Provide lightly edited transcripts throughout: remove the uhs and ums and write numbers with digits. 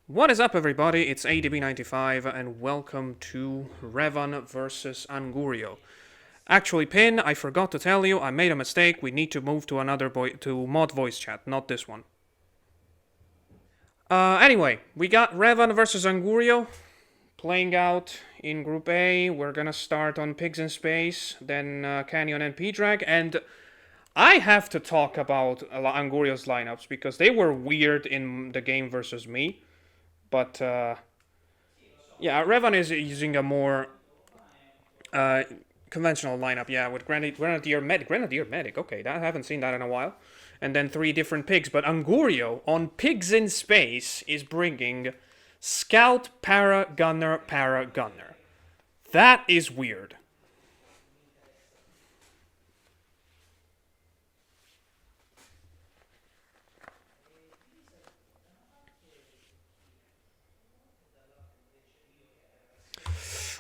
What is up, everybody? It's ADB95, and welcome to Revan versus Angurio. Actually, Pin, I forgot to tell you, I made a mistake. We need to move to to mod voice chat, not this one. Anyway, we got Revan versus Angurio playing out in Group A. We're gonna start on Pigs in Space, then Canyon and P-Drag, and I have to talk about Angurio's lineups because they were weird in the game versus me. But yeah, Revan is using a more conventional lineup. Yeah, with Grenadier Medic. Okay, I haven't seen that in a while. And then 3 different pigs. But Angurio on Pigs in Space is bringing Scout, Para, Gunner, Para, Gunner. That is weird.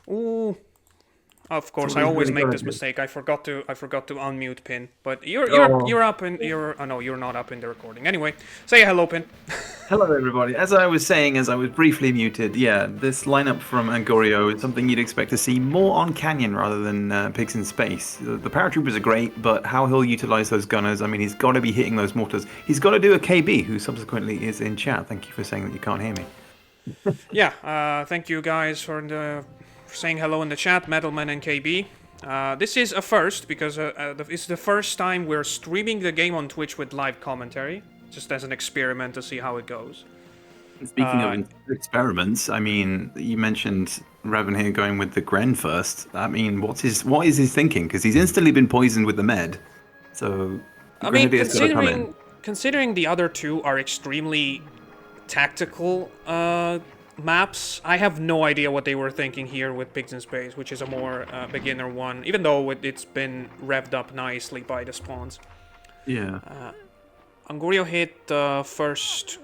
Ooh. Of course, I always make this mistake. I forgot to unmute Pin. But you're up in no, you're not up in the recording. Anyway, say hello, Pin. Hello, everybody. As I was saying, as I was briefly muted, yeah, this lineup from Angurio is something you'd expect to see more on Canyon rather than Pigs in Space. The paratroopers are great, but how he'll utilize those gunners, I mean, he's got to be hitting those mortars. He's got to do a KB, who subsequently is in chat. Thank you for saying that you can't hear me. Yeah, thank you guys for saying hello in the chat, Metalman and KB. This is a first because it's the first time we're streaming the game on Twitch with live commentary, just as an experiment to see how it goes. Speaking of experiments, I mean, you mentioned Revan here going with the Gren first. I mean, what is his thinking? Because he's instantly been poisoned with the med. So, I mean, considering the other two are extremely tactical maps, I have no idea what they were thinking here with Pigs in Space, which is a more beginner one, even though it's been revved up nicely by the spawns. Yeah. Angurio hit the first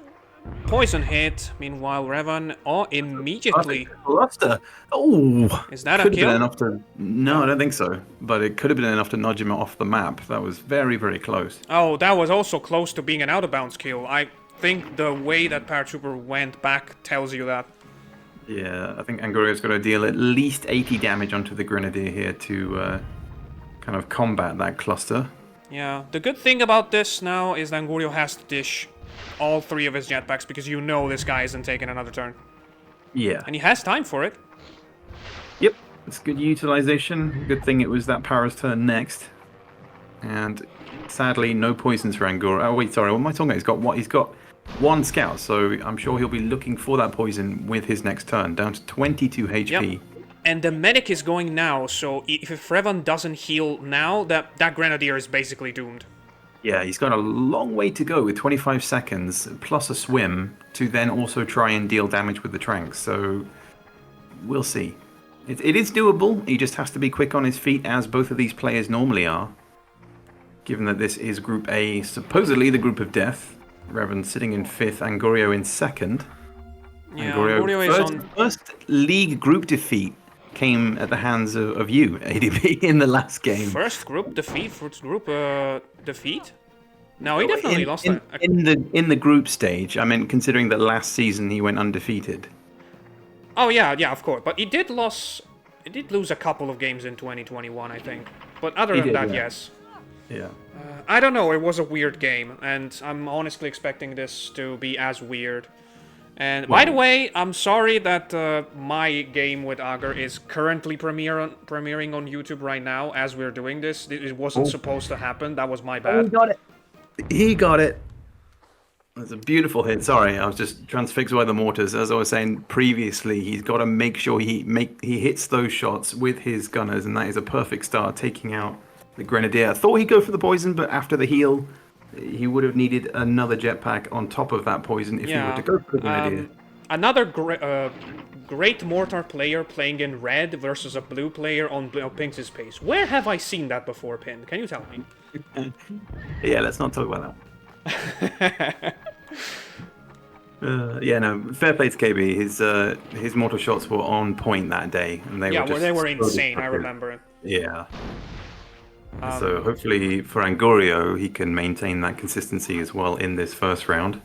poison hit, meanwhile Revan, immediately. Cluster. Oh! Is that a kill? No, I don't think so. But it could have been enough to nudge him off the map. That was very, very close. Oh, that was also close to being an out-of-bounds kill. I think the way that Paratrooper went back tells you that. Yeah, I think Angurio's got to deal at least 80 damage onto the Grenadier here to kind of combat that cluster. Yeah, the good thing about this now is that Angurio has to dish all 3 of his jetpacks because you know this guy isn't taking another turn. Yeah. And he has time for it. Yep, it's good utilization. Good thing it was that Para's turn next. And sadly, no poisons for Angurio. Oh wait, sorry, what am I talking about? He's got 1 scout, so I'm sure he'll be looking for that poison with his next turn, down to 22 HP. Yep. And the medic is going now, so if Revan doesn't heal now, that Grenadier is basically doomed. Yeah, he's got a long way to go with 25 seconds, plus a swim, to then also try and deal damage with the Tranks, so we'll see. It is doable, he just has to be quick on his feet, as both of these players normally are. Given that this is Group A, supposedly the group of death. Revan sitting in 5th, Angurio in 2nd. Yeah, Angurio is on... First league group defeat came at the hands of you, ADB, in the last game. First group defeat? No, he definitely lost that. In the group stage, I mean, considering that last season he went undefeated. Oh, yeah, of course. But he did lose a couple of games in 2021, I think. But other than that, yes. Yeah. I don't know, it was a weird game, and I'm honestly expecting this to be as weird. And by the way, I'm sorry that my game with Agar is currently premiering on YouTube right now as we're doing this. It wasn't supposed to happen, that was my bad. He got it. He got it. That's a beautiful hit. Sorry, I was just transfixed by the mortars. As I was saying previously, he's got to make sure he hits those shots with his gunners, and that is a perfect start, taking out the Grenadier. I thought he'd go for the poison, but after the heal, he would have needed another jetpack on top of that poison if he were to go for the Grenadier. Another great mortar player playing in red versus a blue player on Pigs in Space. Where have I seen that before, Pin? Can you tell me? Yeah, let's not talk about that. Yeah, no. Fair play to KB. His mortar shots were on point that day, and they were insane. I remember it. Yeah. So hopefully for Angurio, he can maintain that consistency as well in this first round.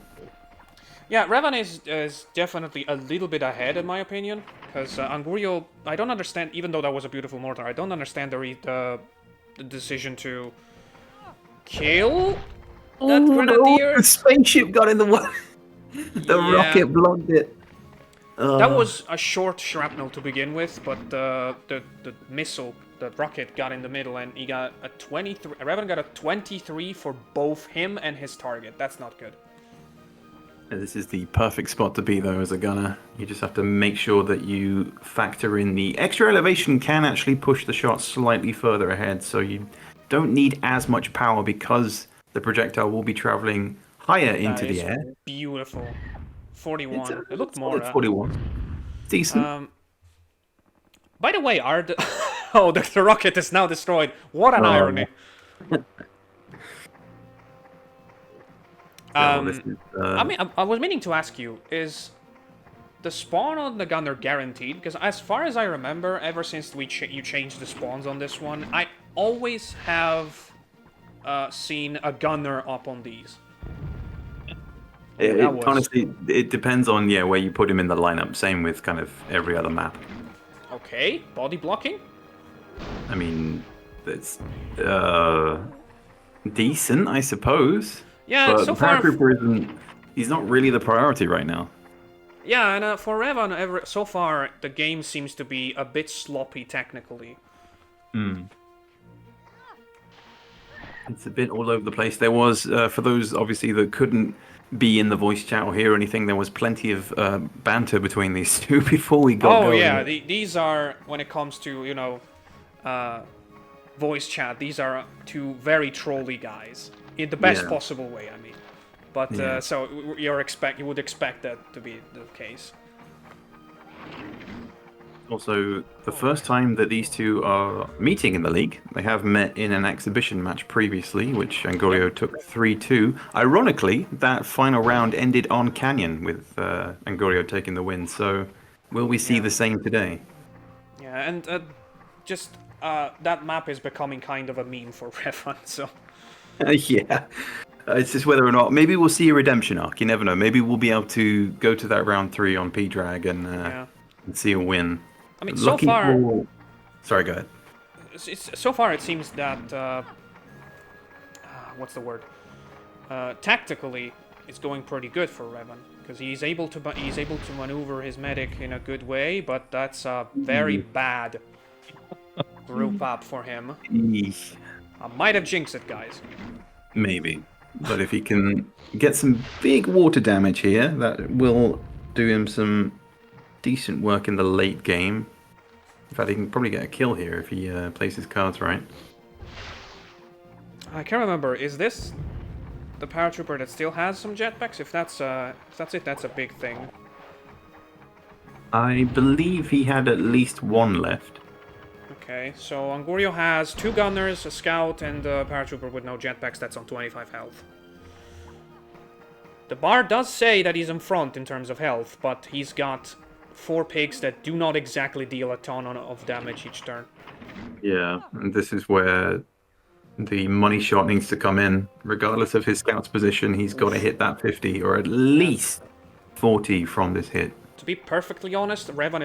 Yeah, Revan is definitely a little bit ahead in my opinion, because Angurio, I don't understand, even though that was a beautiful mortar, I don't understand the decision to kill that Oh no! grenadier. The spaceship got in the way. The Yeah, rocket blocked it. that was a short shrapnel to begin with, but the missile, the rocket got in the middle, and he got a 23. Revan got a 23 for both him and his target. That's not good. This is the perfect spot to be, though, as a gunner. You just have to make sure that you factor in the extra elevation can actually push the shot slightly further ahead, so you don't need as much power because the projectile will be traveling higher That into the is air. beautiful. It's 41. a It looked more. solid 41. Decent. By the way, are the oh the rocket is now destroyed. What an irony. Oh, this is, I mean, I was meaning to ask you: is the spawn on the gunner guaranteed? Because as far as I remember, ever since you changed the spawns on this one, I always have seen a gunner up on these. honestly, it depends on where you put him in the lineup. Same with kind of every other map. Okay, body blocking. I mean, it's decent, I suppose. Yeah, But so the far. paratrooper isn't. He's not really the priority right now. Yeah, and for Revan, so far the game seems to be a bit sloppy technically. It's a bit all over the place. There was, for those obviously that couldn't be in the voice chat or hear anything, there was plenty of banter between these two before we got Oh going. yeah, these are, when it comes to, you know, voice chat, these are two very trolly guys in the best possible way. I mean, but so you would expect that to be the case. Also, the first time that these two are meeting in the league, they have met in an exhibition match previously, which Angurio took 3-2. Ironically, that final round ended on Canyon, with Angurio taking the win. So, will we see the same today? Yeah, and that map is becoming kind of a meme for Revan, so... Yeah. It's just whether or not... Maybe we'll see a redemption arc, you never know. Maybe we'll be able to go to that round 3 on P-Drag and see a win. I mean, so Looking far... for... Sorry, go ahead. So far it seems that... what's the word? Tactically, it's going pretty good for Revan, because he's able to maneuver his medic in a good way, but that's a very bad group up for him. I might have jinxed it, guys. Maybe. But if he can get some big water damage here, that will do him some decent work in the late game. In fact, he can probably get a kill here if he plays his cards right. I can't remember. Is this the paratrooper that still has some jetpacks? If that's it, that's a big thing. I believe he had at least one left. Okay, so Angurio has 2 gunners, a scout, and a paratrooper with no jetpacks. That's on 25 health. The bar does say that he's in front in terms of health, but he's got 4 pigs that do not exactly deal a ton of damage each turn. Yeah, and this is where the money shot needs to come in. Regardless of his scout's position, he's got to hit that 50 or at least 40 from this hit. To be perfectly honest, Revan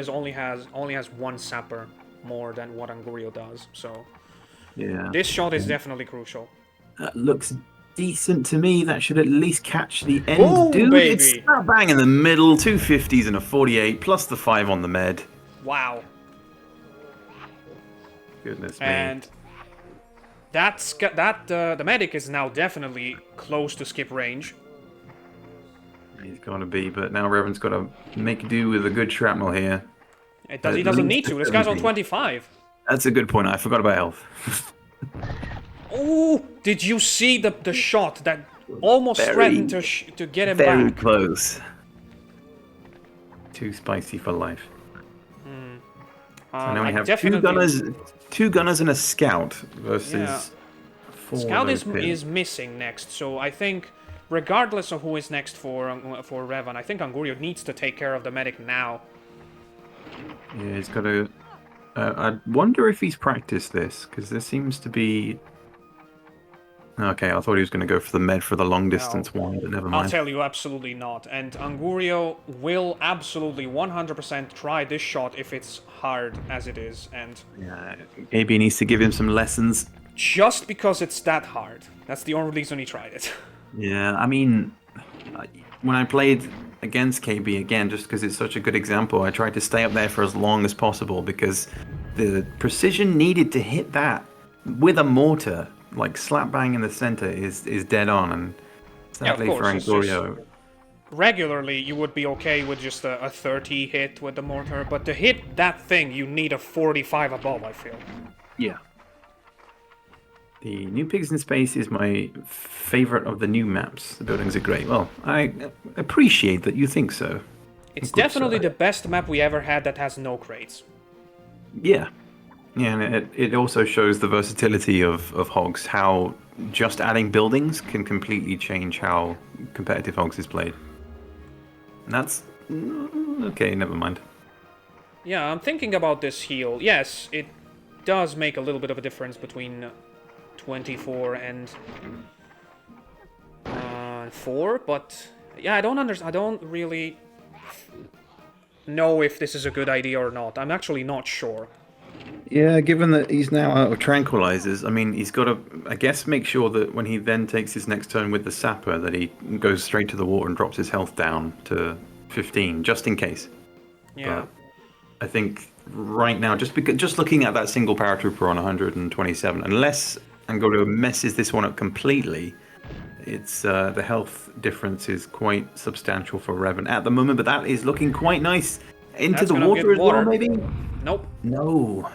only has 1 sapper more than what Angurio does, so this shot is definitely crucial. That looks decent to me. That should at least catch the end. Boom, dude. baby. It's slap bang in the middle. 2 50s and a 48 plus the 5 on the med. Wow. Goodness me. And the medic is now definitely close to skip range. He's gonna be, but now Revan's got to make do with a good shrapnel here. He doesn't need to. This guy's on 25. That's a good point. I forgot about health. Oh, did you see the shot that almost threatened to get him very back? Very close. Too spicy for life. So now we have 2 gunners and a scout versus 4. Scout is missing next, so I think regardless of who is next for Revan, I think Angurio needs to take care of the medic now. Yeah, he's got to... I wonder if he's practiced this, because there seems to be Okay, I thought he was going to go for the med for the long distance one, but never I'll mind. tell you, absolutely not. And Angurio will absolutely 100% try this shot if it's hard as it is. And Yeah, AB needs to give him some lessons. just because it's that hard, that's the only reason he tried it. Yeah, I mean, when I played against KB again, just because it's such a good example, I tried to stay up there for as long as possible because the precision needed to hit that with a mortar, like slap bang in the center, is dead on. And Yeah, of sadly for course. It's just Angurio, regularly you would be okay with just a 30 hit with the mortar, but to hit that thing, you need a 45 above, I feel. yeah. The new Pigs in Space is my favorite of the new maps. The buildings are great. Well, I appreciate that you think so. It's Good, definitely sir. the best map we ever had that has no crates. Yeah. Yeah, and it also shows the versatility of Hogs, how just adding buildings can completely change how competitive Hogs is played. And that's... okay, never mind. Yeah, I'm thinking about this heal. Yes, it does make a little bit of a difference between 24 and 4, but yeah, I don't really know if this is a good idea or not. I'm actually not sure. Yeah, given that he's now out of tranquilizers, I mean, he's got to, I guess, make sure that when he then takes his next turn with the sapper, that he goes straight to the water and drops his health down to 15, just in case. Yeah. But I think right now, just looking at that single paratrooper on 127, unless Angurio messes this one up completely, it's the health difference is quite substantial for Revan at the moment. But that is looking quite nice. Into That's the gonna water get as well, water. maybe? Nope. No.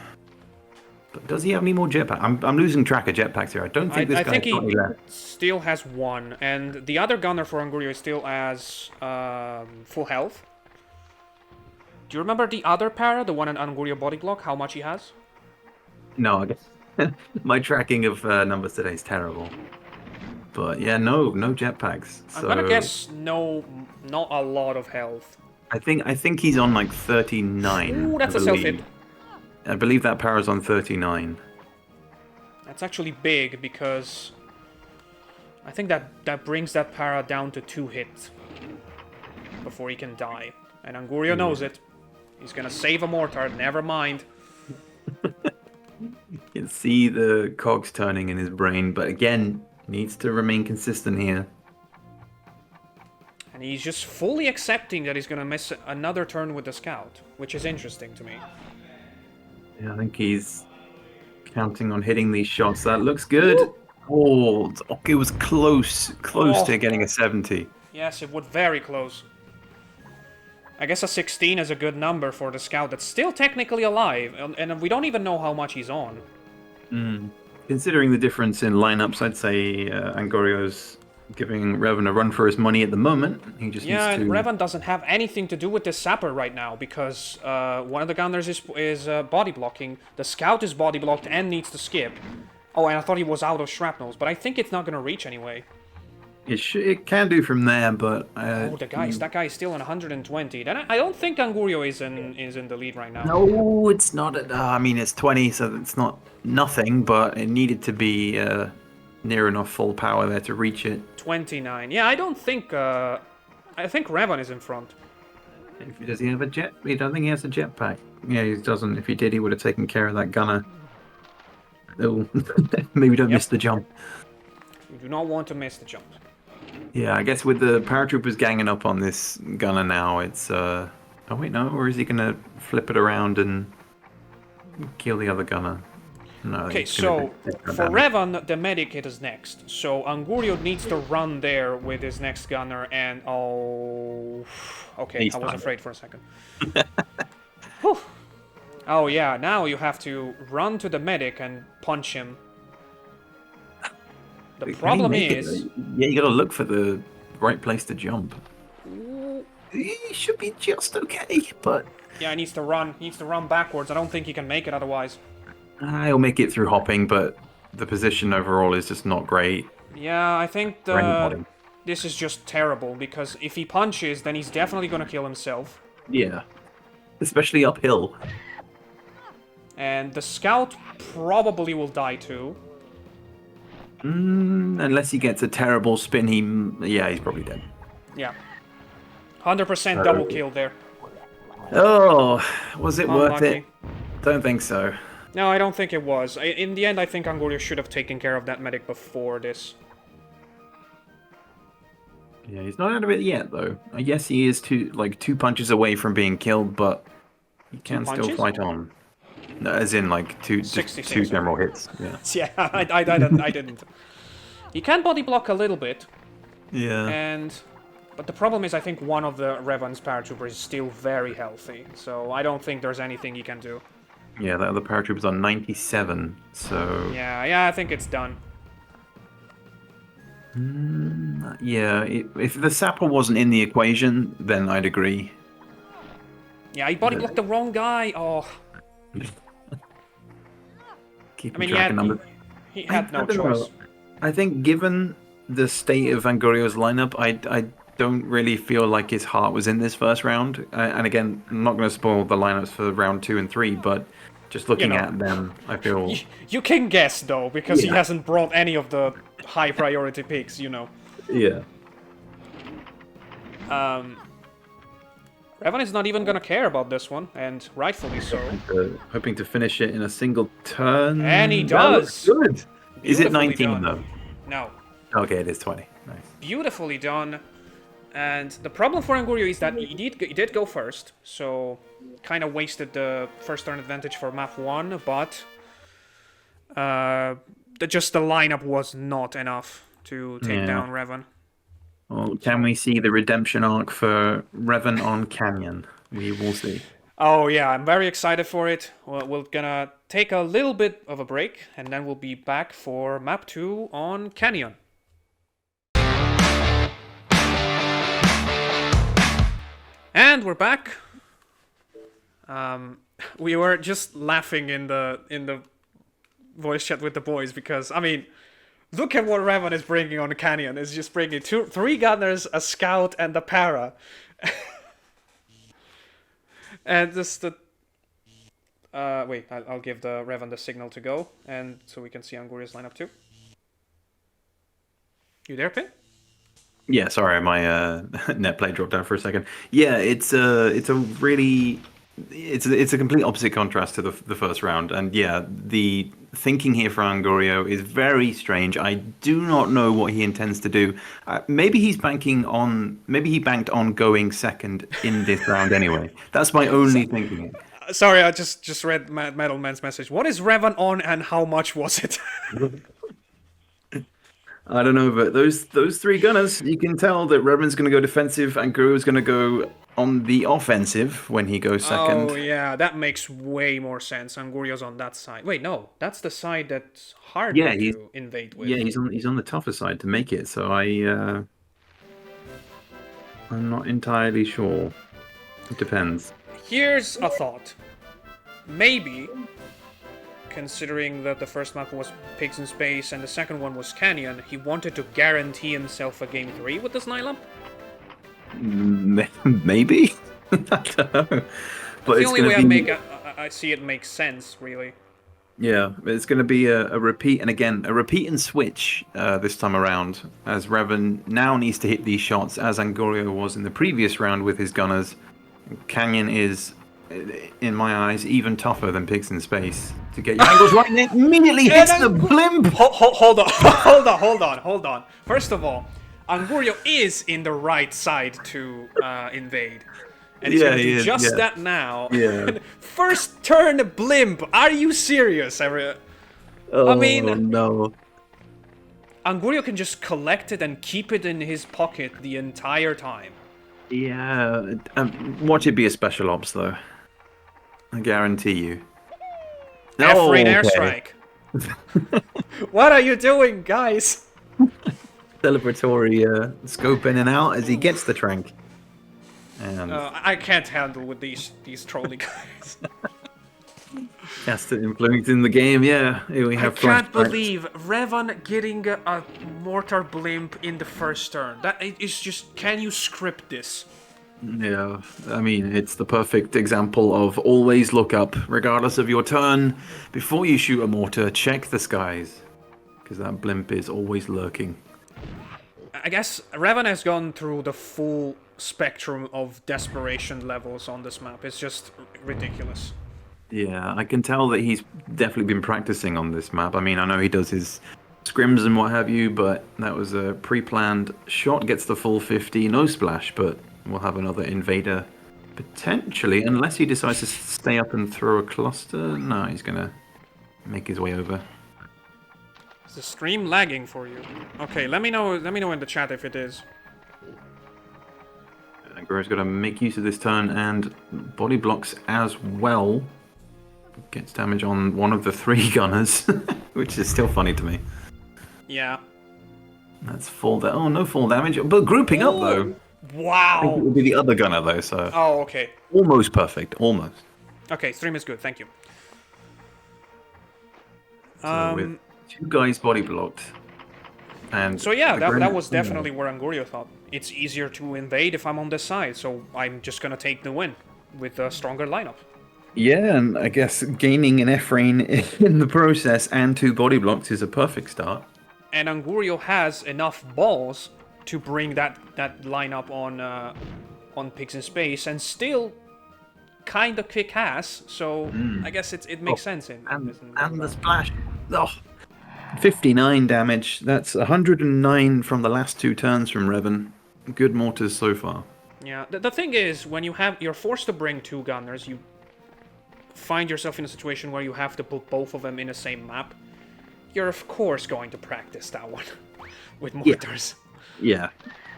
But does he have any more jetpacks? I'm losing track of jetpacks here. I don't think this I guy think has got any he left. still has one, and the other gunner for Angurio still has full health. Do you remember the other para, the one in Angurio body block, how much he has? No, I guess my tracking of numbers today is terrible. But yeah, no jetpacks. I'm So gonna guess no, not a lot of health. I think he's on like 39. Ooh, that's I a self-hit. believe. I believe that para's on 39. That's actually big, because I think that brings that para down to 2 hits before he can die. And Angurio knows it. He's gonna save a mortar, never mind. You can see the cogs turning in his brain, but again, needs to remain consistent here. And he's just fully accepting that he's gonna miss another turn with the scout, which is interesting to me. Yeah, I think he's counting on hitting these shots. That looks good. Oh, it was close to getting a 70. Yes, it would very close. I guess a 16 is a good number for the scout that's still technically alive, and we don't even know how much he's on. Considering the difference in lineups, I'd say Angorio's giving Revan a run for his money at the moment. He just Yeah, needs and to... Revan doesn't have anything to do with this sapper right now, because one of the gunners is body blocking, the scout is body blocked and needs to skip. Oh, and I thought he was out of shrapnels, but I think it's not going to reach anyway. It can do from there, but... Oh, that guy is still on 120. Then I don't think Angurio is in the lead right now. No, it's not. I mean, it's 20, so it's not nothing, but it needed to be near enough full power there to reach it. 29. Yeah, I don't think... I think Revan is in front. Does he have a jet? I don't think he has a jetpack. Yeah, he doesn't. If he did, he would have taken care of that gunner. Oh, maybe don't miss the jump. You do not want to miss the jump. Yeah, I guess with the paratroopers ganging up on this gunner now, it's... Oh, wait, no. Or is he going to flip it around and kill the other gunner? No. Okay, so for Revan, the medic hit is next. So Angurio needs to run there with his next gunner, and oh, okay, I was afraid for a second. Whew. Oh yeah, now you have to run to the medic and punch him. The problem is, yeah, you got to look for the right place to jump. He should be just okay, but yeah, he needs to run. He needs to run backwards. I don't think he can make it otherwise. he'll make it through hopping, but the position overall is just not great. Yeah, I think this is just terrible, because if he punches, then he's definitely going to kill himself. Yeah, especially uphill. And the scout probably will die too. Unless he gets a terrible spin, he's probably dead. Yeah. 100% So- double kill there. Oh, was it worth Unlucky. it? Don't think so. No, I don't think it was. In the end, I think Angurio should have taken care of that medic before this. Yeah, he's not out of it yet, though. I guess he is two punches away from being killed, but he can still punches? fight on. No, as in, like, two 66. general hits. Yeah. Yeah, I didn't. He can body block a little bit, Yeah. but the problem is I think one of the Revan's paratroopers is still very healthy, so I don't think there's anything he can do. Yeah, the other paratrooper's on 97, so... Yeah, I think it's done. Yeah, if the sapper wasn't in the equation, then I'd agree. Yeah, he body blocked the wrong guy. Oh, Keep I mean, track of numbers. he had no I don't choice. know. I think given the state of Angurio's lineup, I don't really feel like his heart was in this first round. And again, I'm not going to spoil the lineups for round 2 and 3, but just looking at them, I feel... You can guess, though, because he Yeah. hasn't brought any of the high priority picks, you know. Yeah. Revan is not even gonna care about this one, and rightfully so. Hoping to finish it in a single turn. And he That looks does. good. Is it Beautifully 19 done. though? No. Okay, it is 20. Nice. Beautifully done. And the problem for Angurio is that he did go first, so kind of wasted the first turn advantage for map 1, but just the lineup was not enough to take down Revan. Well, can we see the redemption arc for Revan on Canyon? We will see. Oh yeah, I'm very excited for it. We're gonna take a little bit of a break, and then we'll be back for map 2 on Canyon. And we're back. We were just laughing in the voice chat with the boys because, I mean, look at what Revan is bringing on Canyon. It's just bringing 3 gunners, a scout, and a para. And just the... wait, I'll give the Revan the signal to go, and so we can see Angurio's lineup too. You there, Pin? Yeah, sorry, my net play dropped out for a second. Yeah, it's a complete opposite contrast to the first round, and yeah, the thinking here for Angurio is very strange. I do not know what he intends to do. Maybe he banked on going second in this round anyway. That's my only thinking. Sorry, I just read Metal Man's message. What is Revan on, and how much was it? I don't know, but those 3 gunners, you can tell that Revan's going to go defensive and Guru's going to go on the offensive when he goes second. Oh yeah, that makes way more sense. Angurio's on that side. Wait, no, that's the side that's harder to invade with. Yeah, he's on the tougher side to make it. So I'm not entirely sure. It depends. Here's a thought. Maybe, considering that the first map was Pigs in Space and the second one was Canyon, he wanted to guarantee himself a game 3 with this lineup? Maybe? I don't know. But the it's only going way to be... I see it makes sense, really. Yeah, it's going to be a repeat, and again, a repeat and switch this time around, as Revan now needs to hit these shots, as Angurio was in the previous round with his gunners. Canyon is, in my eyes, even tougher than Pigs in Space to get your angles right, and it immediately hits the blimp! Hold on. First of all, Angurio is in the right side to invade. And he's gonna do just that now. Yeah. First turn blimp. Are you serious? I mean, no. Angurio can just collect it and keep it in his pocket the entire time. Yeah, watch it be a special ops though. I guarantee you. F-rain airstrike. What are you doing, guys? Celebratory scope in and out as he gets the trank. And I can't handle with these trolly guys. cast it influence in the game, yeah. Here we have I can't believe Revan getting a mortar blimp in the first turn. That is just, can you script this? Yeah, I mean, it's the perfect example of always look up, regardless of your turn. Before you shoot a mortar, check the skies. because that blimp is always lurking. I guess Revan has gone through the full spectrum of desperation levels on this map. It's just ridiculous. Yeah, I can tell that he's definitely been practicing on this map. I mean, I know he does his scrims and what have you, but that was a pre-planned shot. Gets the full 50, no splash, but we'll have another invader potentially, unless he decides to stay up and throw a cluster. No, he's gonna make his way over. Is the stream lagging for you? Okay, let me know in the chat if it is. Angurio's got to make use of this turn and body blocks as well. Gets damage on one of the 3 gunners, which is still funny to me. Yeah. That's full. Oh, no full damage, but grouping up though. Wow. I think it will be the other gunner though, so. Oh, okay. Almost perfect, almost. Okay, stream is good. Thank you. So with 2 guys body blocked, and so yeah, that was definitely where Angurio thought it's easier to invade if I'm on this side, so I'm just gonna take the win with a stronger lineup. Yeah, and I guess gaining an F-Rain in the process and 2 body blocks is a perfect start. And Angurio has enough balls to bring that lineup on Pigs in Space and still kind of kick ass. So I guess it makes sense and the splash. Oh, 59 damage. That's 109 from the last 2 turns from Revan. Good mortars so far. Yeah, the thing is, when you're forced to bring 2 gunners, you find yourself in a situation where you have to put both of them in the same map. You're of course going to practice that one with mortars. Yeah.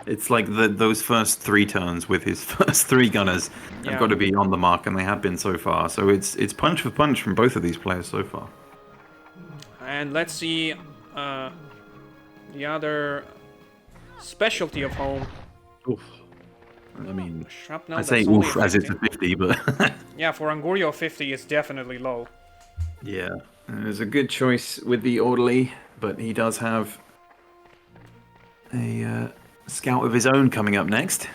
It's like those first 3 turns with his first 3 gunners have got to be on the mark, and they have been so far. So it's punch for punch from both of these players so far. And let's see the other specialty of home. Oof. I mean, Shrapnel, I say oof as it's a 50, but... yeah, for Angurio, 50 is definitely low. Yeah, it was a good choice with the orderly, but he does have a scout of his own coming up next.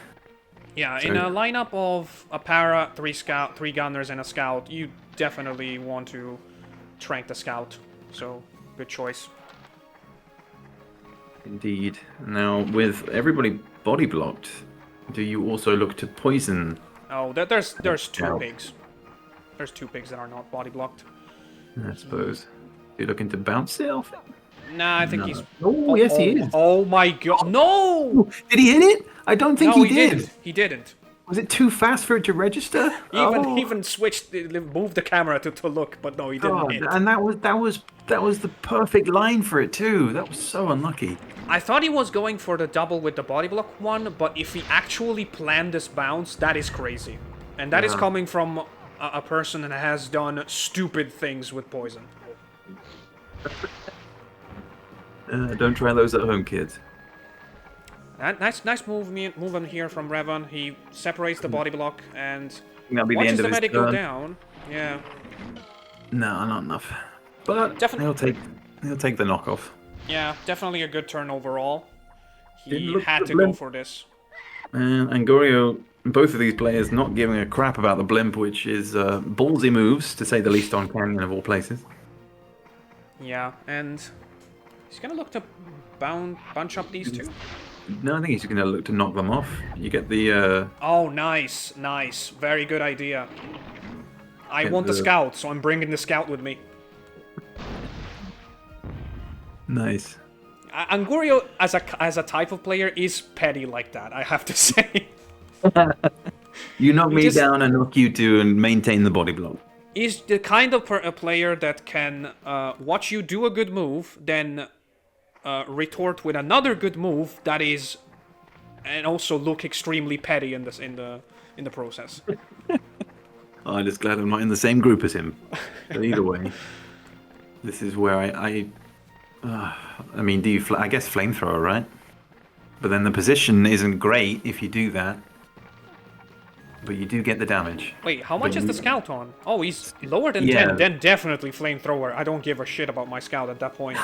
Yeah, so in a lineup of a para, 3 gunners, and a scout, you definitely want to trank the scout. So, good choice. Indeed. Now, with everybody body blocked, do you also look to poison? Oh, there's 2 pigs. There's 2 pigs that are not body blocked. I suppose. You're looking to bounce it off? Nah, I think he's... Oh, yes, he is. Oh my god, no! Did he hit it? I don't think he did. Didn't. He didn't. Was it too fast for it to register? Even switched, moved the camera to look, but no, he didn't hit. And that was the perfect line for it too. That was so unlucky. I thought he was going for the double with the body block one, but if he actually planned this bounce, that is crazy. And that is coming from a person that has done stupid things with poison. Don't try those at home, kids. Nice movement here from Revan. He separates the body block and watches the medic go down. Yeah. No, not enough. But definitely he'll take the knockoff. Yeah, definitely a good turn overall. He had to go for this. Angurio, both of these players not giving a crap about the blimp, which is ballsy moves, to say the least, on Canyon of all places. Yeah, and he's gonna look to bunch up these 2. No, I think he's going to look to knock them off. You get the... Oh, nice. Very good idea. I want the scout, so I'm bringing the scout with me. Nice. Angurio, as a type of player, is petty like that, I have to say. You knock me down, I knock you too, and maintain the body block. He's the kind of a player that can watch you do a good move, then... retort with another good move that is, and also look extremely petty in the process. I'm just glad I'm not in the same group as him. But either way, this is where I mean, I guess flamethrower, right? But then the position isn't great if you do that. But you do get the damage. Wait, how much is the scout on? Oh, he's lower than 10. Then definitely flamethrower. I don't give a shit about my scout at that point.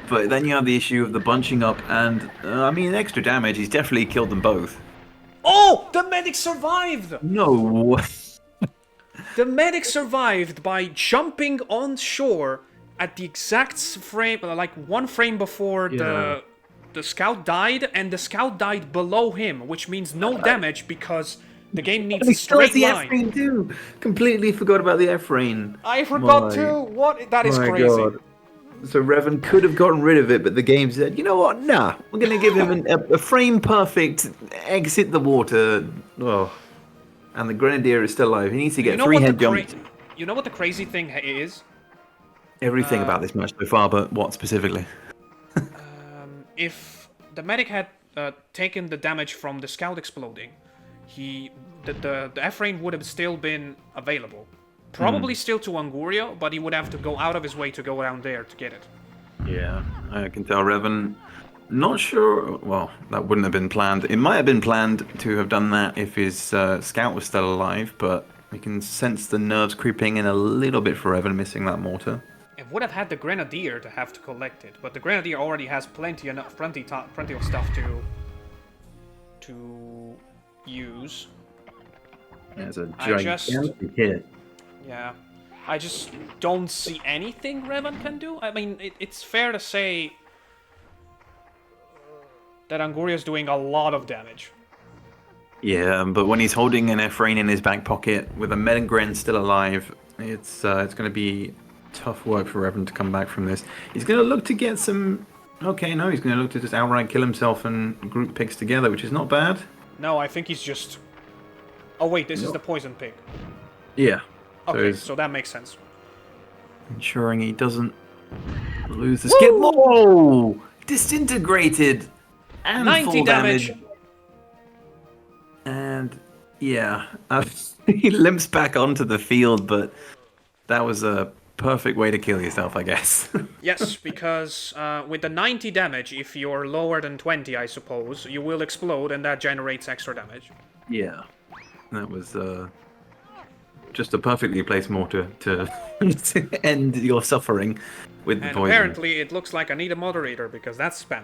But then you have the issue of the bunching up and, I mean, extra damage. He's definitely killed them both. Oh! The medic survived! No! The medic survived by jumping on shore at the exact frame, like 1 frame before the scout died, and the scout died below him, which means no damage because the game needs And a he still has straight the line. F-Rain too. Completely forgot about the F-Rain. I forgot too. What? That is My crazy. God. So Revan could have gotten rid of it, but the game said, you know what? Nah, we're going to give him a frame perfect exit the water. Oh. And the Grenadier is still alive. He needs to get 3 head jumps. You know what the crazy thing is? Everything about this match so far, but what specifically? If the medic had taken the damage from the scout exploding, the F-Rain would have still been available. Probably still to Angurio, but he would have to go out of his way to go down there to get it. Yeah, I can tell Revan. Not sure. Well, that wouldn't have been planned. It might have been planned to have done that if his scout was still alive, but we can sense the nerves creeping in a little bit for Revan missing that mortar. It would have had the Grenadier to have to collect it, but the Grenadier already has plenty of stuff to use. There's a gigantic hit. Yeah, I just don't see anything Revan can do. I mean, it's fair to say that Angurio's doing a lot of damage. Yeah, but when he's holding an F-Rain in his back pocket with a Metagren still alive, it's going to be tough work for Revan to come back from this. He's going to look to get some... Okay, no, he's going to look to just outright kill himself and group picks together, which is not bad. No, I think he's just... Oh wait, this is the poison pig. Yeah. Okay, so that makes sense. Ensuring he doesn't lose the skip. Whoa! Disintegrated! And 90 full damage. And yeah, he limps back onto the field, but that was a perfect way to kill yourself, I guess. Yes, because with the 90 damage, if you're lower than 20, I suppose, you will explode, and that generates extra damage. Yeah, that was just a perfectly placed mortar to end your suffering with the And poison. apparently it looks like I need a moderator, because that's spam.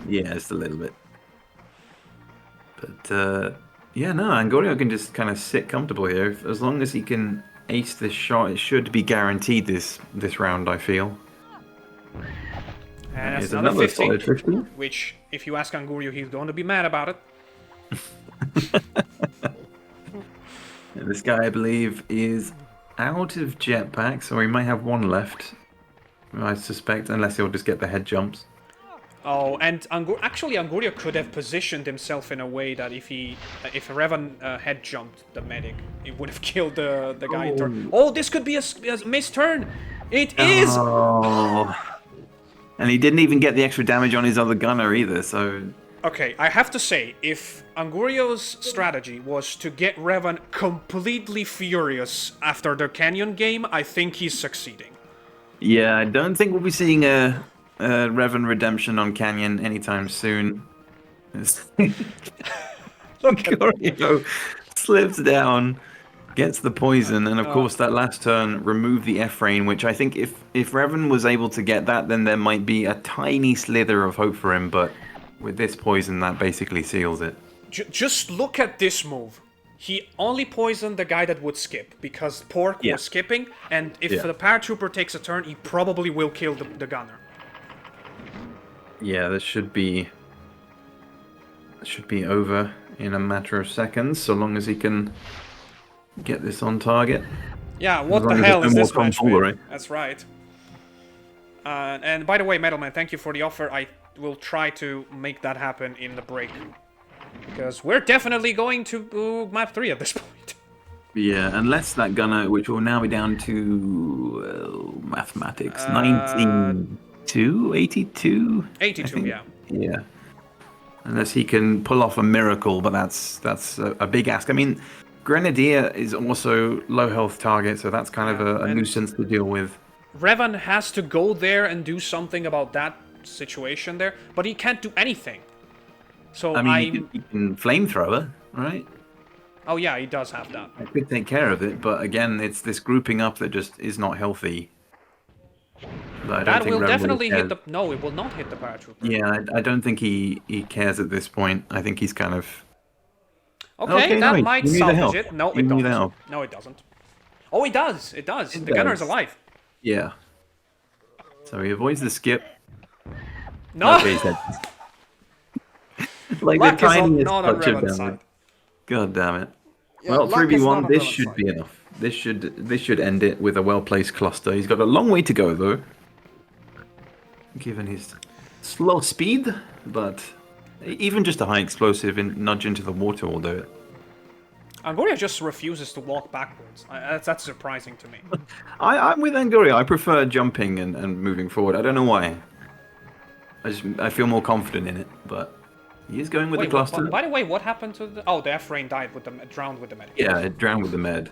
Yeah, just a little bit. But, yeah, no, Angurio can just kind of sit comfortable here. As long as he can ace this shot, it should be guaranteed this round, I feel. And that's It's another another 50, solid 50. which, if you ask Angurio, he's going to be mad about it. Yeah, this guy, I believe, is out of jetpacks, or he might have one left, I suspect, unless he'll just get the head jumps. Oh, and Angurio could have positioned himself in a way that if Revan had jumped the medic, it would have killed the guy in turn. Oh, this could be a missed turn. It is. Oh. And he didn't even get the extra damage on his other gunner either, so... Okay, I have to say, if Angurio's strategy was to get Revan completely furious after the Canyon game, I think he's succeeding. Yeah, I don't think we'll be seeing a Revan redemption on Canyon anytime soon. Look at Angurio slips down, gets the poison, and of course that last turn removed the F-Rain, which I think if Revan was able to get that, then there might be a tiny slither of hope for him, but with this poison, that basically seals it. Just look at this move. He only poisoned the guy that would skip, because Pork was skipping, and if the paratrooper takes a turn, he probably will kill the gunner. Yeah, this should be over in a matter of seconds, so long as he can get this on target. Yeah, what the hell is this match, man? That's right. And by the way, Metalman, thank you for the offer. I will try to make that happen in the break. Because we're definitely going to map 3 at this point. Yeah, unless that gunner, which will now be down to mathematics, 92, 82? 82, yeah. Yeah. Unless he can pull off a miracle, but that's a big ask. I mean, Grenadier is also low health target, so that's kind of a nuisance to deal with. Revan has to go there and do something about that situation there, but he can't do anything. So I mean, he can flamethrower, right? Oh yeah, he does have that. I could take care of it, but again, it's this grouping up that just is not healthy. That will definitely hit the... No, it will not hit the paratrooper. Yeah, I don't think he cares at this point. I think he's kind of... Okay, that might salvage it. No, it doesn't. Help. No, it doesn't. Oh, it does. It does. The gunner is alive. Yeah. So he avoids the skip. No! Okay, he's dead. Like Luck the is tiniest not on touch of Revan's damage. side. God damn it. Yeah, Well, luck is not 3v1, on this Revan's should side. be enough. This should end it with a well-placed cluster. He's got a long way to go, though, given his slow speed, but even just a high explosive nudge into the water will do it. Angurio just refuses to walk backwards. That's surprising to me. I'm with Angurio. I prefer jumping and moving forward. I don't know why. I feel more confident in it, but he is going with the Wait, cluster. by the way, what happened to the... Oh, the F-Rain died with the... drowned with the medic. Yeah, it drowned with the med.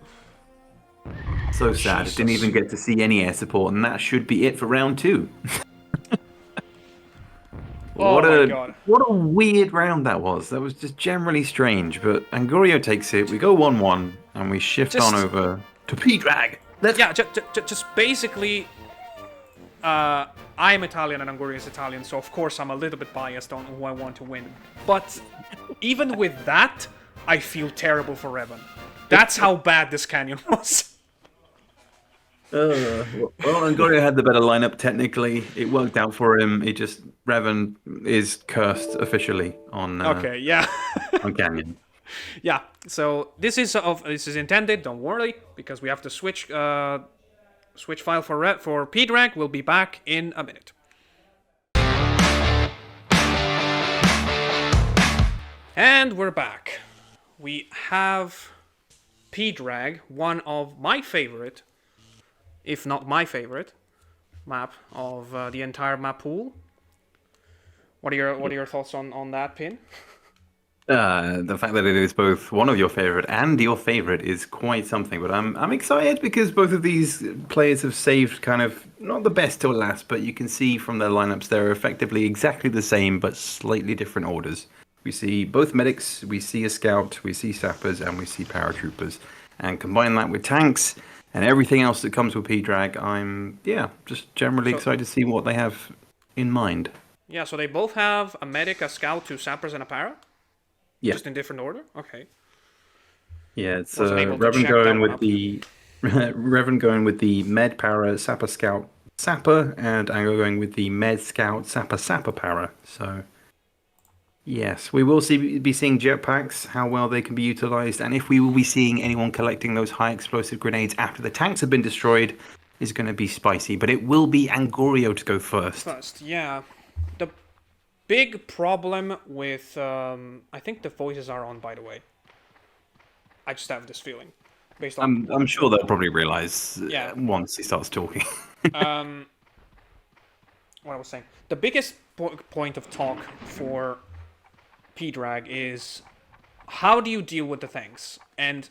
So sad. Jesus. It didn't even get to see any air support, and that should be it for round 2. Oh my god. What a weird round that was. That was just generally strange, but Angurio takes it. We go 1-1, and we shift on over to P-Drag. Yeah, just basically... I'm Italian and Angurio is Italian, so of course I'm a little bit biased on who I want to win. But even with that, I feel terrible for Revan. That's how bad this canyon was. Well, Angurio had the better lineup technically. It worked out for him. Revan is cursed officially on Okay, yeah. on Canyon. Yeah, so this is intended, don't worry, because we have to switch file for P-Drag. We'll be back in a minute. And we're back. We have P-Drag, one of my favorite, if not my favorite, map of the entire map pool. What are your thoughts on that, Pin? The fact that it is both one of your favorite and your favorite is quite something. But I'm excited because both of these players have saved kind of not the best till last, but you can see from their lineups they're effectively exactly the same but slightly different orders. We see both medics, we see a scout, we see sappers, and we see paratroopers. And combine that with tanks and everything else that comes with P-Drag, I'm just generally excited to see what they have in mind. Yeah, so they both have a medic, a scout, 2 sappers, and a para? Yeah. Just in different order? Okay. Yeah, it's Wasn't able to Revan check going that with one up. the Revan going with the med para sapper scout sapper, and Ango going with the med scout sapper para. So yes, we will be seeing jetpacks, how well they can be utilized, and if we will be seeing anyone collecting those high explosive grenades after the tanks have been destroyed is going to be spicy. But it will be Angurio to go first. Yeah. The big problem with... I think the voices are on, by the way. I just have this feeling. Based on... I'm sure they'll probably realize once he starts talking. What I was saying. The biggest point of talk for P-Drag is how do you deal with the things? And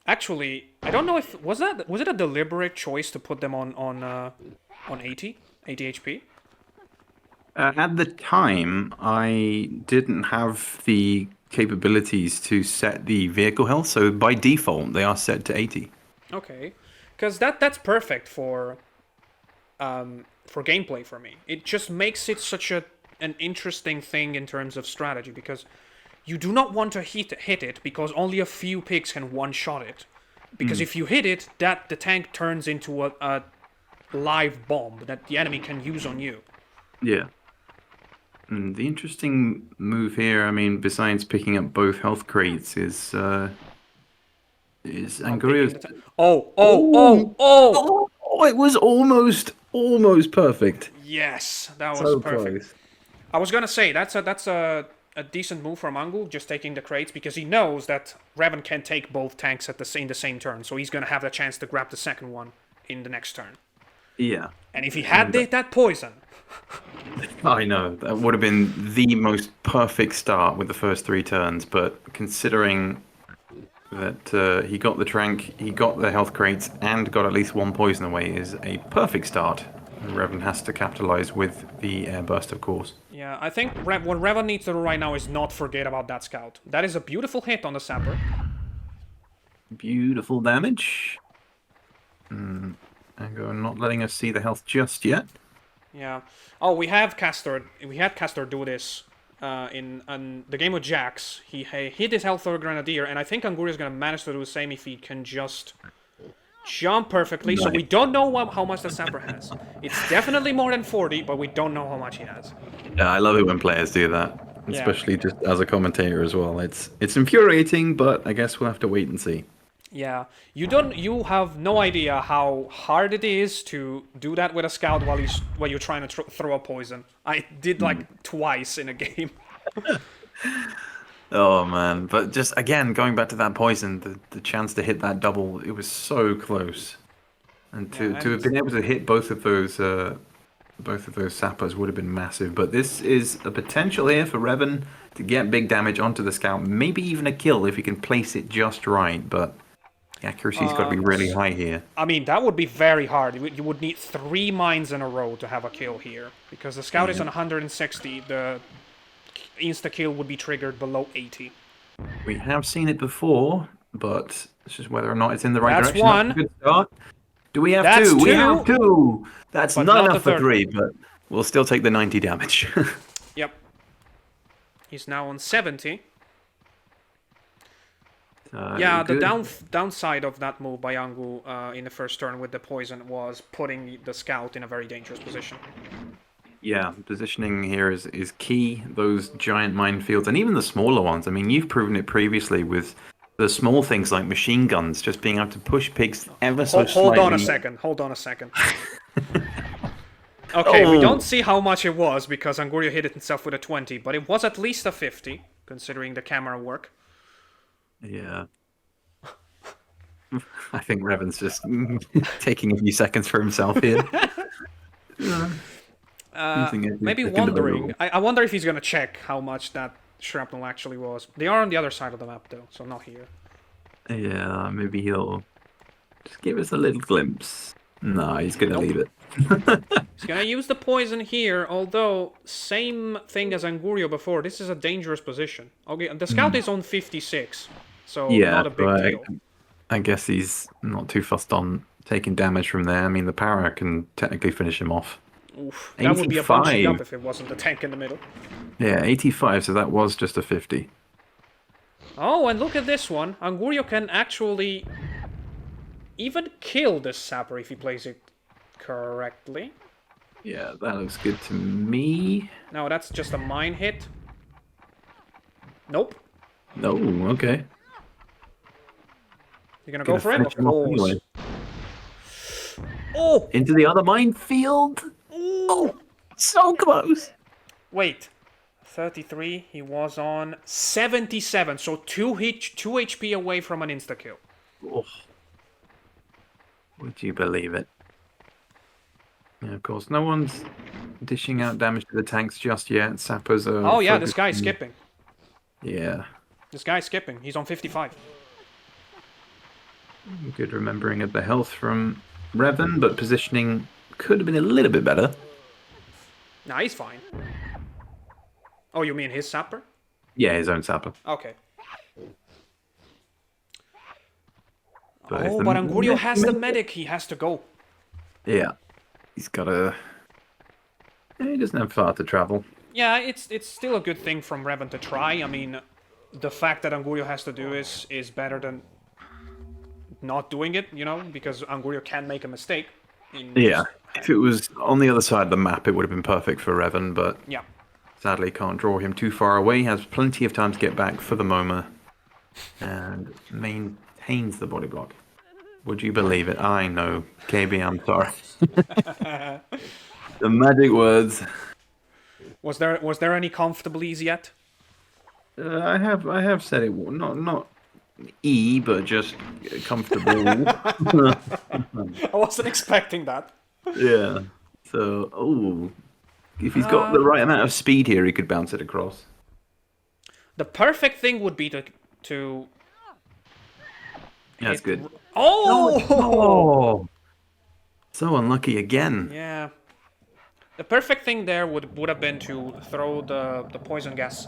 actually, I don't know if... Was it a deliberate choice to put them on 80 HP? At the time, I didn't have the capabilities to set the vehicle health, so by default, they are set to 80. Okay, because that's perfect for gameplay for me. It just makes it such an interesting thing in terms of strategy, because you do not want to hit it because only a few pigs can one-shot it. Because if you hit it, the tank turns into a live bomb that the enemy can use on you. Yeah. And the interesting move here, I mean, besides picking up both health crates, is Angurio's... Oh! It was almost perfect. Yes, that was So perfect. close. I was gonna say that's a decent move from Angu, just taking the crates, because he knows that Revan can take both tanks in the same turn, so he's gonna have the chance to grab the second one in the next turn. Yeah. And if he had that poison... I know, that would have been the most perfect start with the first 3 turns, but considering that he got the trank, he got the health crates, and got at least 1 poison away is a perfect start. And Revan has to capitalize with the airburst, of course. Yeah, I think what Revan needs to do right now is not forget about that scout. That is a beautiful hit on the sapper. Beautiful damage. Ango not letting us see the health just yet. Yeah. Oh, we had Castor do this in the game with Jax. He hit his health or Grenadier, and I think Anguria is going to manage to do the same if he can just Jump perfectly, so Nice. we don't know how much the sapper has. It's definitely more than 40, but we don't know how much he has. Yeah, I love it when players do that, Yeah. especially just as a commentator as well. It's infuriating, but I guess we'll have to wait and see. Yeah, you have no idea how hard it is to do that with a scout while you're trying to throw a poison. I did like twice in a game. Oh man, but just again going back to that poison, the chance to hit that double, it was so close, and Yeah, to have and been able to hit both of those sappers would have been massive. But this is a potential here for Revan to get big damage onto the scout, maybe even a kill if he can place it just right. But the accuracy's got to be really high here. I mean that would be very hard. You would need 3 mines in a row to have a kill here because the scout is on 160. The insta kill would be triggered below 80. We have seen it before, but it's just whether or not it's in the right That's direction. one. That's a good start. Do we have That's two? We two. have two. That's But not not enough the for third 3, but we'll still take the 90 damage. Yep. He's now on 70. Yeah, the good. downside of that move by Angu in the first turn with the poison was putting the scout in a very dangerous position. Yeah, positioning here is key. Those giant minefields, and even the smaller ones. I mean, you've proven it previously with the small things like machine guns, just being able to push pigs ever so Hold on a slightly. second. Hold on a second. Okay, we Oh. don't see how much it was because Angurio hit it himself with a 20, but it was at least a 50, considering the camera work. Yeah. I think Revan's just taking a few seconds for himself here. Maybe wondering. I wonder if he's gonna check how much that shrapnel actually was. They are on the other side of the map though, so not here. Yeah, maybe he'll just give us a little glimpse. No, he's gonna leave it. He's gonna use the poison here, although same thing as Angurio before. This is a dangerous position. Okay, the scout is on 56, so Yeah, not a big but deal. I guess he's not too fussed on taking damage from there. I mean, the power can technically finish him off. Oof, that would be a bunching 85. up if it wasn't the tank in the middle. Yeah, 85, so that was just a 50. Oh, and look at this one. Angurio can actually even kill this sapper if he plays it correctly. Yeah, that looks good to me. No, that's just a mine hit. Nope. No, okay. You're gonna go for it? Finish Of him off course. anyway. Oh! Into the other minefield. Oh, so close. Wait. 33, he was on 77, so 2 HP away from an insta-kill. Oh. Would you believe it? Yeah, of course, no one's dishing out damage to the tanks just yet. Sappers are... Oh yeah, this focusing- guy's skipping. Yeah. This guy's skipping. He's on 55. Good remembering of the health from Revan, but positioning could have been a little bit better. Nah, he's fine. Oh, you mean his sapper? Yeah, his own sapper. Okay. But Oh, but Angurio has the medic. He has to go. Yeah. He's got a... He doesn't have far to travel. Yeah, it's still a good thing from Revan to try. I mean, the fact that Angurio has to do is better than not doing it, you know, because Angurio can make a mistake. Yeah. If it was on the other side of the map, it would have been perfect for Revan, but Yeah. sadly can't draw him too far away. He has plenty of time to get back for the MoMA and maintains the body block. Would you believe it? I know. KB, I'm sorry. The magic words. Was there any comfortablies yet? I have said it. Not E, but just comfortable. I wasn't expecting that. Yeah. So, oh, if he's got the right amount of speed here, he could bounce it across. The perfect thing would be to Yeah, that's hit- good. Oh! Oh, so unlucky again. Yeah. The perfect thing there would have been to throw the poison gas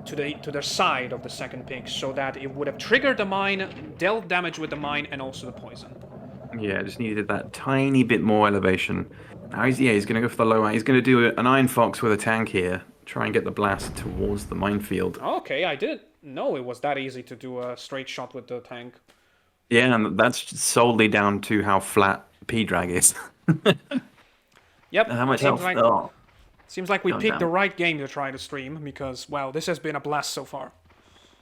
to the side of the second pig so that it would have triggered the mine, dealt damage with the mine, and also the poison. Yeah, just needed that tiny bit more elevation. Now he's going to go for the low. He's going to do an Iron Fox with a tank here. Try and get the blast towards the minefield. Okay, I didn't know it was that easy to do a straight shot with the tank. Yeah, and that's solely down to how flat P-Drag is. Yep, How much seems health? like Oh, we god picked damn the it. right game to try to stream because wow, this has been a blast so far.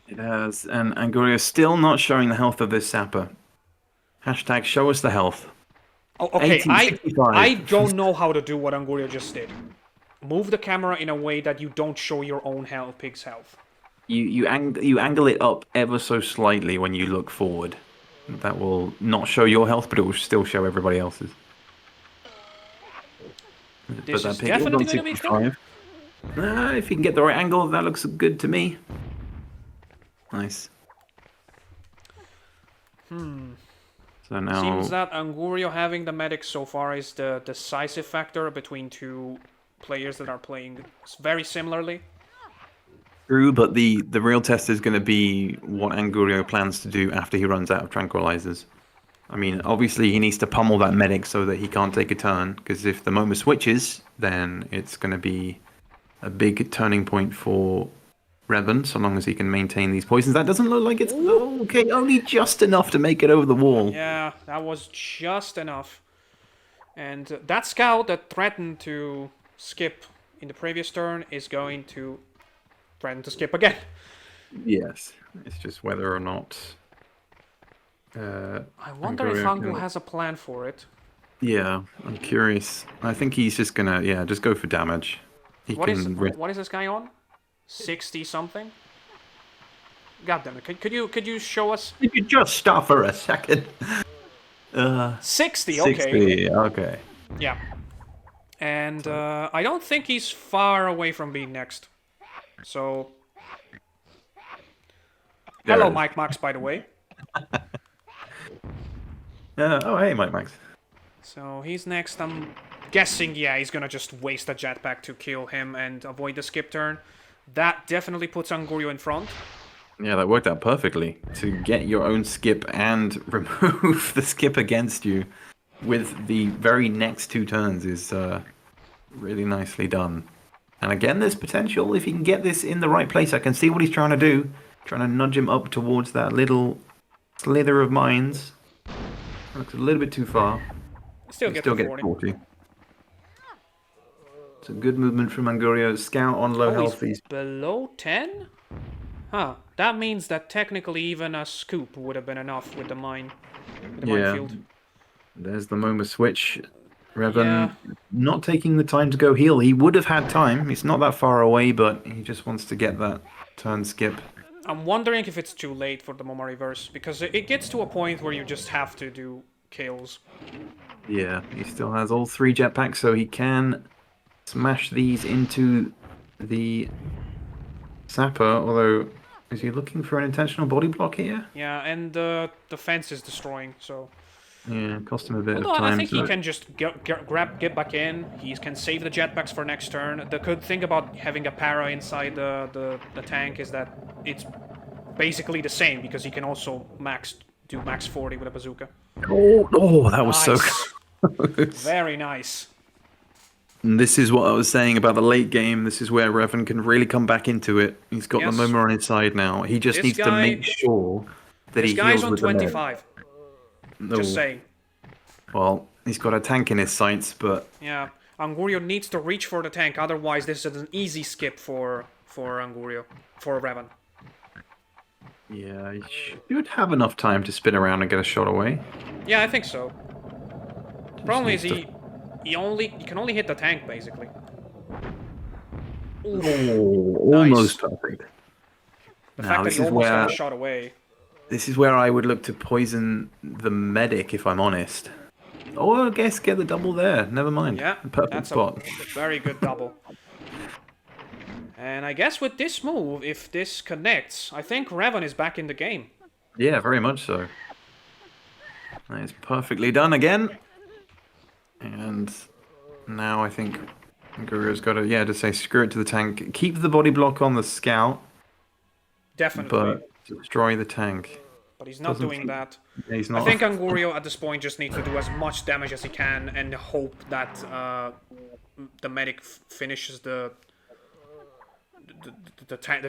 It has. And Angurio is still not showing the health of this sapper. Hashtag show us the health. Oh, okay, 80, I 65. don't know how to do what Angurio just did. Move the camera in a way that you don't show your own health, pig's health. You angle it up ever so slightly when you look forward. That will not show your health, but it will still show everybody else's. But This that is pig is on definitely gonna be clear. 65. If you can get the right angle, that looks good to me. Nice. So now, Seems that Angurio having the medic so far is the decisive factor between two players that are playing very similarly. true, but the real test is going to be what Angurio plans to do after he runs out of tranquilizers. I mean, obviously he needs to pummel that medic so that he can't take a turn, because if the moment switches, then it's going to be a big turning point for Revan, so long as he can maintain these poisons. That doesn't look like it's okay, only just enough to make it over the wall. Yeah, that was just enough. And that scout that threatened to skip in the previous turn is going to threaten to skip again. Yes, it's just whether or not. I wonder if Angu has a plan for it. Yeah, I'm curious. I think he's just gonna, just go for damage. He What is can. what is this guy on? 60 something? God damn it! Could you show us? You could just stop for a second. 60. Okay. 60. Okay. Yeah. And I don't think he's far away from being next. So. There Hello, it is. Mike Max, by the way. Oh, hey, Mike Max. So he's next. I'm guessing, yeah, he's gonna just waste a jetpack to kill him and avoid the skip turn. That definitely puts Angurio in front. Yeah, that worked out perfectly. To get your own skip and remove the skip against you with the very next two turns is really nicely done. And again, there's potential if he can get this in the right place. I can see what he's trying to do. Trying to nudge him up towards that little slither of mines. Looks a little bit too far. Still He get still to gets 40. 40. It's a good movement from Angurio. Scout on low Oh, health. he's below 10? Huh. That means that technically even a scoop would have been enough with the mine. With the minefield. There's the Moma switch. Revan Yeah. not taking the time to go heal. He would have had time. He's not that far away, but he just wants to get that turn skip. I'm wondering if it's too late for the Momo reverse, because it gets to a point where you just have to do kills. Yeah, he still has all three jetpacks, so he can smash these into the sapper, although is he looking for an intentional body block here? Yeah, and the fence is destroying, so... Yeah, cost him a bit Hold of on, time. I think he can just get back in. He can save the jetpacks for next turn. The good thing about having a para inside the tank is that it's basically the same, because he can also do max 40 with a bazooka. Oh, that was so Nice. close. Very nice. And this is what I was saying about the late game. This is where Revan can really come back into it. He's got Yes. the Momo on his side now. He just This needs to guy- make sure that This he guy's heals on with the med. 25. Just saying. Well, he's got a tank in his sights, but Yeah, Angurio needs to reach for the tank, otherwise this is an easy skip for Angurio, for Revan. yeah, he should have enough time to spin around and get a shot away. Yeah, I think so. Problem is needs he can only hit the tank basically. Oof. Oh, Nice. almost perfect. The Now, fact that this he is almost got where a shot away. this is where I would look to poison the medic, if I'm honest. Or I guess get the double there. Never mind. Yeah, Perfect that's spot. a very good double. And I guess with this move, if this connects, I think Revan is back in the game. Yeah, very much so. That is perfectly done again. And now I think Guru's got to, just say screw it to the tank. Keep the body block on the scout, Definitely. but destroy the tank. But he's not doesn't doing seem- that. Yeah, he's I not. think Angurio at this point just needs to do as much damage as he can and hope that the medic finishes the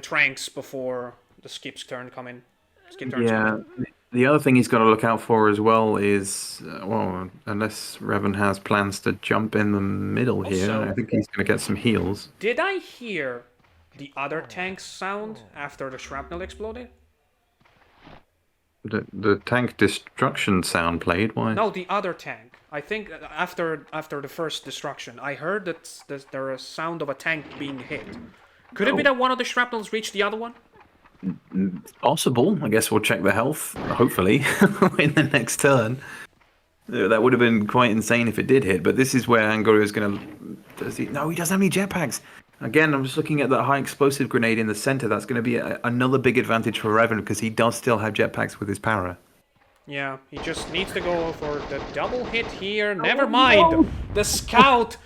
tranks before the skip's turn come in. Skip turns come Yeah, in. The other thing he's got to look out for as well is, well, unless Revan has plans to jump in the middle here, Also, I think he's going to get some heals. did I hear the other tank's sound after the shrapnel exploded? The tank destruction sound played. Why? No, the other tank. I think after the first destruction, I heard that there was a sound of a tank being hit. Could it be Oh. that one of the shrapnels reached the other one? Possible. I guess we'll check the health, hopefully, in the next turn. That would have been quite insane if it did hit, but this is where Angurio is going to... No, he doesn't have any jetpacks. Again, I'm just looking at that high explosive grenade in the center. That's going to be another big advantage for Revan because he does still have jetpacks with his para. Yeah, he just needs to go for the double hit here. Never mind. No. The scout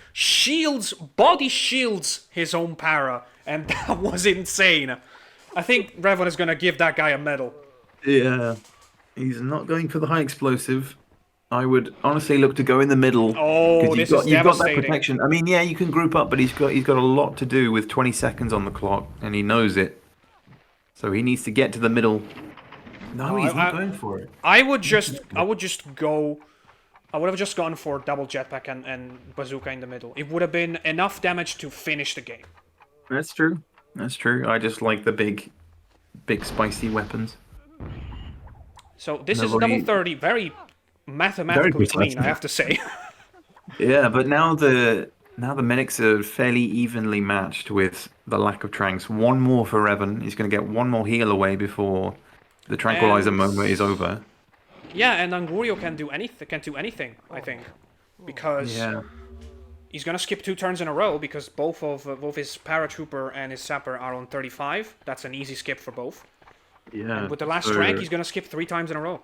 body shields his own para, and that was insane. I think Revan is gonna give that guy a medal. Yeah, he's not going for the high explosive. I would honestly look to go in the middle. Oh, 'Cause this you've is got that devastating. protection. I mean, yeah, you can group up, but he's got a lot to do with 20 seconds on the clock, and he knows it. So he needs to get to the middle. No, he's not going for it. I would just go. I would have just gone for double jetpack and bazooka in the middle. It would have been enough damage to finish the game. That's true. That's true. I just like the big spicy weapons. So this is a double 30, very mathematically clean, I have to say. Yeah, but now the medics are fairly evenly matched with the lack of tranks. One more for Revan. He's going to get one more heal away before the tranquilizer And- moment is over. Yeah, and Angurio can do anything, I think, because Yeah. he's gonna skip 2 turns in a row because both his paratrooper and his sapper are on 35. That's an easy skip for both. Yeah. With the last so rank, he's gonna skip 3 times in a row.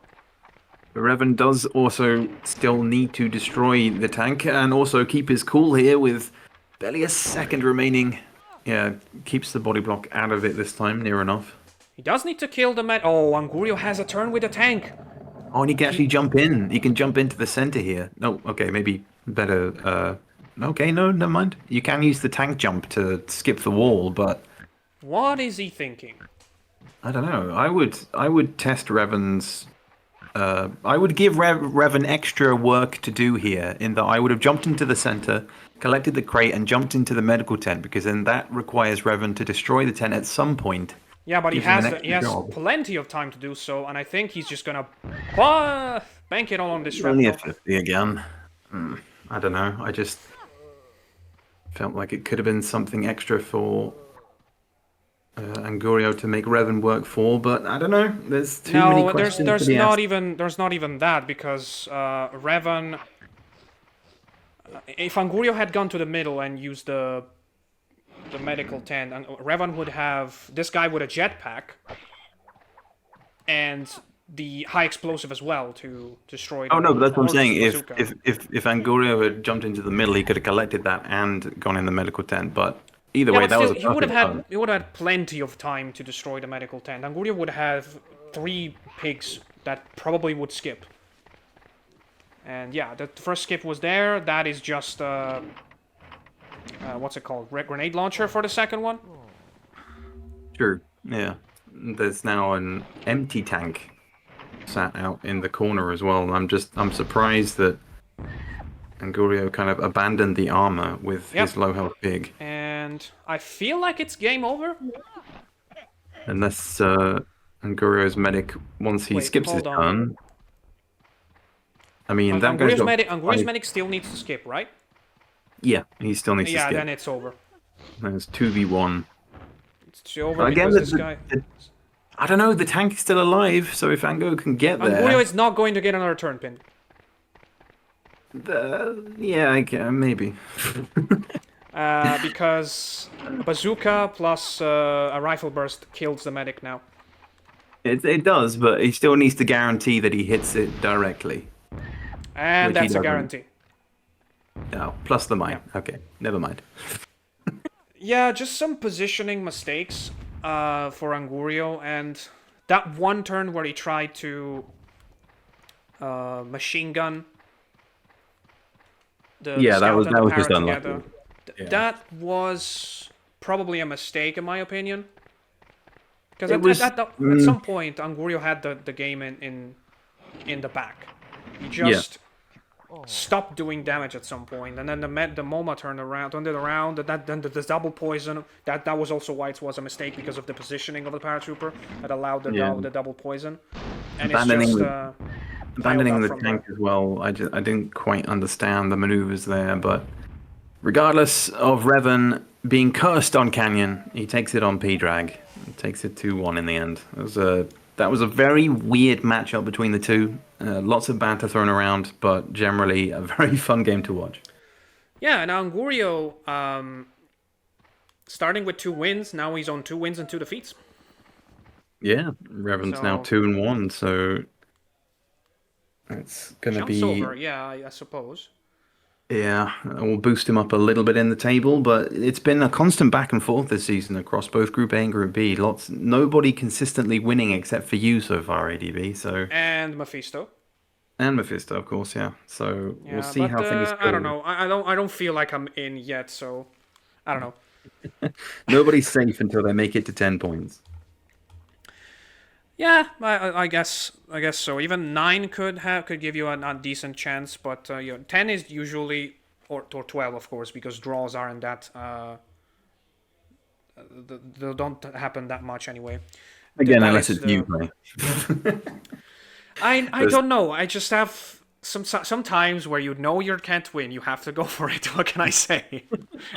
Revan does also still need to destroy the tank and also keep his cool here with barely a second remaining. Yeah, keeps the body block out of it this time, near enough. He does need to kill the med. Oh, Angurio has a turn with the tank. Oh, and he can actually jump in. He can jump into the center here. No, okay, maybe better. Okay, no, never mind. You can use the tank jump to skip the wall, but What is he thinking? I don't know. I would test Revan's. I would give Revan extra work to do here. In that I would have jumped into the center, collected the crate, and jumped into the medical tent because then that requires Revan to destroy the tent at some point. Yeah, but he Gives him an has extra job. plenty of time to do so, and I think he's just gonna bank it all on this Only a shrapnel. 50 again. I don't know. I just felt like it could have been something extra for Angurio to make Revan work for, but I don't know. There's too many No, questions there's to be not asked. even that because Revan. If Angurio had gone to the middle and used the medical tent, Revan would have this guy with a jetpack and the high explosive as well to destroy. Oh no, but that's what I'm saying. Orc's If Angurio had jumped into the middle, he could have collected that and gone in the medical tent. But either Yeah, way, but that was still, a perfect turn. he would have had plenty of time to destroy the medical tent. Angurio would have 3 pigs that probably would skip. And yeah, the first skip was there. That is just what's it called? Grenade launcher for the second one. Sure. Yeah. There's now an empty tank sat out in the corner as well. I'm surprised that Angurio kind of abandoned the armor with Yep. his low health pig. And I feel like it's game over. Unless Angurio's medic, once he Wait, skips his hold on. turn. I mean, that guy's Angurio's got medic still needs to skip, right? Yeah, he still needs to Yeah, skip. then it's over. There's 2v1. It's over Again, because this guy. I don't know, the tank is still alive, so if Ango can get there... Angurio is not going to get another turn pin. Yeah, maybe. Because bazooka plus a rifle burst kills the medic now. It does, but he still needs to guarantee that he hits it directly. And Which he that's a doesn't. guarantee. No, plus the mine. Okay, never mind. Yeah, just some positioning mistakes for Angurio, and that one turn where he tried to machine gun the Yeah, that scout was- and that the was just para unlucky. together. Yeah. That was probably a mistake in my opinion. Because It was. at some point, Angurio had the game in the back. He just stopped doing damage at some point, and then the MoMA turned around, then the double poison. That was also why it was a mistake because of the positioning of the paratrooper that allowed the double poison. And Abandoning it's just abandoning the tank as well. I didn't quite understand the maneuvers there, but regardless of Revan being cursed on Canyon, he takes it on P-Drag. He takes it 2-1 in the end. That was a very weird matchup between the two. Lots of banter thrown around, but generally a very fun game to watch. Yeah, and Angurio, starting with 2 wins, now he's on 2 wins and 2 defeats. Yeah, Revan's now 2-1, so it's gonna be over. Yeah, I suppose. Yeah, it will boost him up a little bit in the table, but it's been a constant back and forth this season across both Group A and Group B. Nobody consistently winning except for you so far, ADB. So and Mephisto. And Mephisto, of course, yeah. So we'll see how things go. I don't know. I don't feel like I'm in yet, so I don't know. Nobody's safe until they make it to 10 points. Yeah, I guess so. Even 9 could give you a decent chance, but 10 is usually or 12, of course, because draws aren't that they don't happen that much anyway. Again, unless it's you play. I don't know. I just have sometimes where you can't win, you have to go for it. What can I say?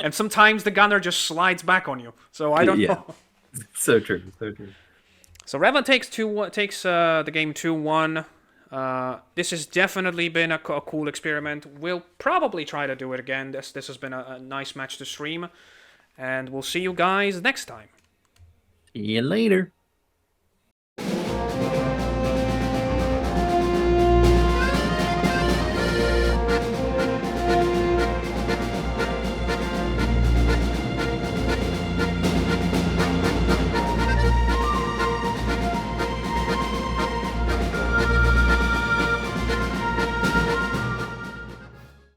And sometimes the gunner just slides back on you. So I don't know. So true. So true. So Revan takes the game 2-1. This has definitely been a cool experiment. We'll probably try to do it again. This has been a nice match to stream. And we'll see you guys next time. See you later.